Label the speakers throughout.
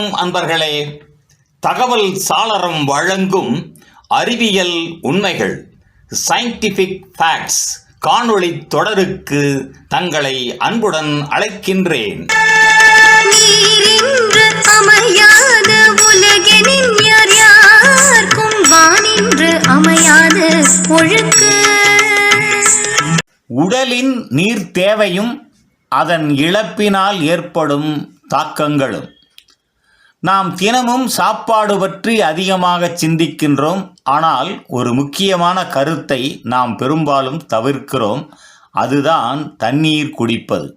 Speaker 1: வணக்கம் அன்பர்களே. தகவல் சாளரம் வழங்கும் அறிவியல் உண்மைகள் சயின்டிஃபிக் ஃபேக்ட்ஸ் காணொளி தொடருக்கு தங்களை அன்புடன் அழைக்கின்றேன். உடலின் நீர் தேவையும் அதன் இழப்பினால் ஏற்படும் தாக்கங்களும். நாம் தினமும் சாப்பாடு பற்றி அதிகமாக சிந்திக்கின்றோம். ஆனால் ஒரு முக்கியமான கருத்தை நாம் பெரும்பாலும் தவிர்க்கிறோம். அதுதான் தண்ணீர் குடிப்பது.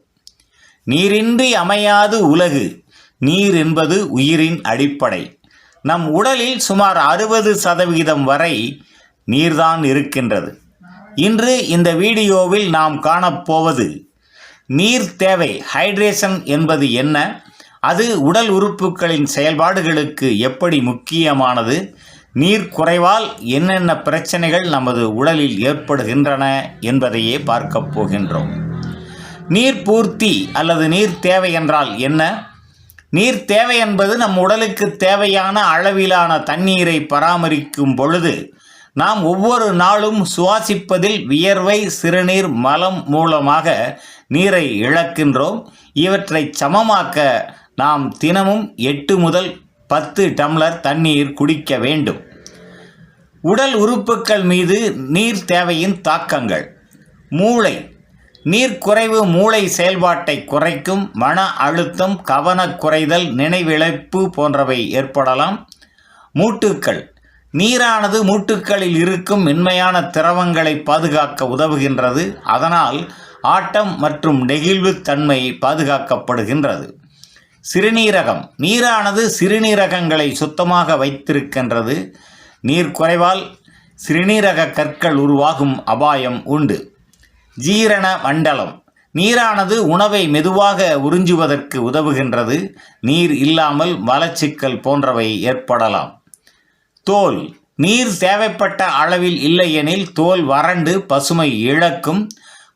Speaker 1: நீரின்றி அமையாது உலகு. நீர் என்பது உயிரின் அடிப்படை. நம் உடலில் சுமார் 60% வரை நீர்தான் இருக்கின்றது. இன்று இந்த வீடியோவில் நாம் காணப்போவது நீர் தேவை, ஹைட்ரேஷன் என்பது என்ன, அது உடல் உறுப்புகளின் செயல்பாடுகளுக்கு எப்படி முக்கியமானது, நீர் குறைவால் என்னென்ன பிரச்சனைகள் நமது உடலில் ஏற்படுகின்றன என்பதையே பார்க்க போகின்றோம். நீர் பூர்த்தி அல்லது நீர் தேவை என்றால் என்ன? நீர் தேவை என்பது நம் உடலுக்கு தேவையான அளவிலான தண்ணீரை பராமரிக்கும் பொழுது நாம் ஒவ்வொரு நாளும் சுவாசிப்பதில் வியர்வை, சிறுநீர், மலம் மூலமாக நீரை இழக்கின்றோம். இவற்றை சமமாக்க நாம் தினமும் 8 முதல் 10 டம்ளர் தண்ணீர் குடிக்க வேண்டும். உடல் உறுப்புகள் மீது நீர் தேவையின் தாக்கங்கள். மூளை. நீர் குறைவு மூளை செயல்பாட்டை குறைக்கும். மன அழுத்தம், கவனக் குறைதல், நினைவிழப்பு போன்றவை ஏற்படலாம். மூட்டுக்கள். நீரானது மூட்டுக்களில் இருக்கும் மென்மையான திரவங்களை பாதுகாக்க உதவுகின்றது. அதனால் ஆட்டம் மற்றும் நெகிழ்வு தன்மை பாதுகாக்கப்படுகின்றது. சிறுநீரகம். நீரானது சிறுநீரகங்களை சுத்தமாக வைத்திருக்கின்றது. நீர் குறைவால் சிறுநீரக கற்கள் உருவாகும் அபாயம் உண்டு. ஜீரண மண்டலம். நீரானது உணவை மெதுவாக உறிஞ்சுவதற்கு உதவுகின்றது. நீர் இல்லாமல் மலச்சிக்கல் போன்றவை ஏற்படலாம். தோல். நீர் தேவைப்பட்ட அளவில் இல்லையெனில் தோல் வறண்டு பசுமை இழக்கும்.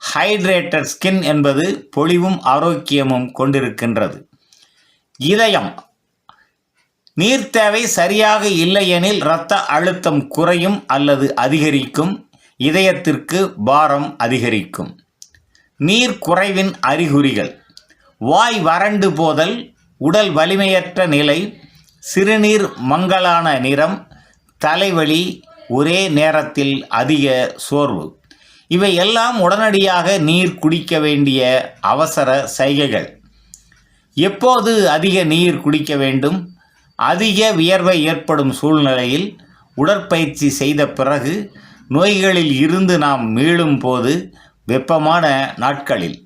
Speaker 1: ஹைட்ரேட்டட் ஸ்கின் என்பது பொலிவும் ஆரோக்கியமும் கொண்டிருக்கின்றது. இதயம். நீர் தேவை சரியாக இல்லையெனில் இரத்த அழுத்தம் குறையும் அல்லது அதிகரிக்கும். இதயத்திற்கு பாரம் அதிகரிக்கும். நீர் குறைவின் அறிகுறிகள். வாய் வறண்டு போதல், உடல் வலிமையற்ற நிலை, சிறுநீர் மங்கலான நிறம், தலைவலி, ஒரே நேரத்தில் அதிக சோர்வு. இவை எல்லாம் உடனடியாக நீர் குடிக்க வேண்டிய அவசர சைகைகள். எப்போது அதிக நீர் குடிக்க வேண்டும்? அதிக வியர்வை ஏற்படும் சூழ்நிலையில், உடற்பயிற்சி செய்த பிறகு, நோய்களில் இருந்து நாம் மீளும் போது, வெப்பமான நாட்களில்.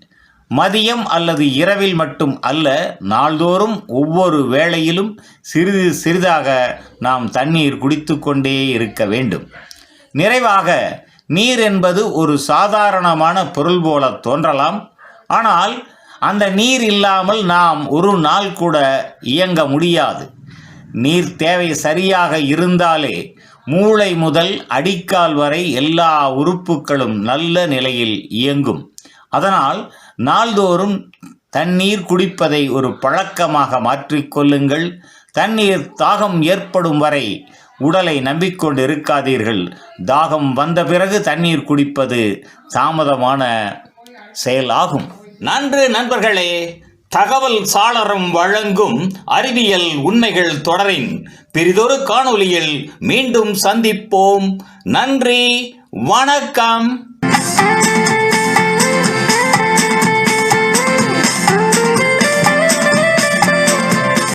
Speaker 1: மதியம் அல்லது இரவில் மட்டும் அல்ல, நாள்தோறும் ஒவ்வொரு வேளையிலும் சிறிது சிறிதாக நாம் தண்ணீர் குடித்து கொண்டே இருக்க வேண்டும். நிறைவாக, நீர் என்பது ஒரு சாதாரணமான பொருள் போல தோன்றலாம். ஆனால் அந்த நீர் இல்லாமல் நாம் ஒரு நாள் கூட இயங்க முடியாது. நீர் தேவை சரியாக இருந்தாலே மூளை முதல் அடிக்கால் வரை எல்லா உறுப்புகளும் நல்ல நிலையில் இயங்கும். அதனால் நாள்தோறும் தண்ணீர் குடிப்பதை ஒரு பழக்கமாக மாற்றிக்கொள்ளுங்கள். தண்ணீர் தாகம் ஏற்படும் வரை உடலை நம்பிக்கொண்டு இருக்காதீர்கள். தாகம் வந்த பிறகு தண்ணீர் குடிப்பது தாமதமான செயலாகும். நன்று நண்பர்களே. தகவல் சாளரம் வழங்கும் அறிவியல் உண்மைகள் தொடரின் பெரிதொரு காணொளியில் மீண்டும் சந்திப்போம். நன்றி, வணக்கம்.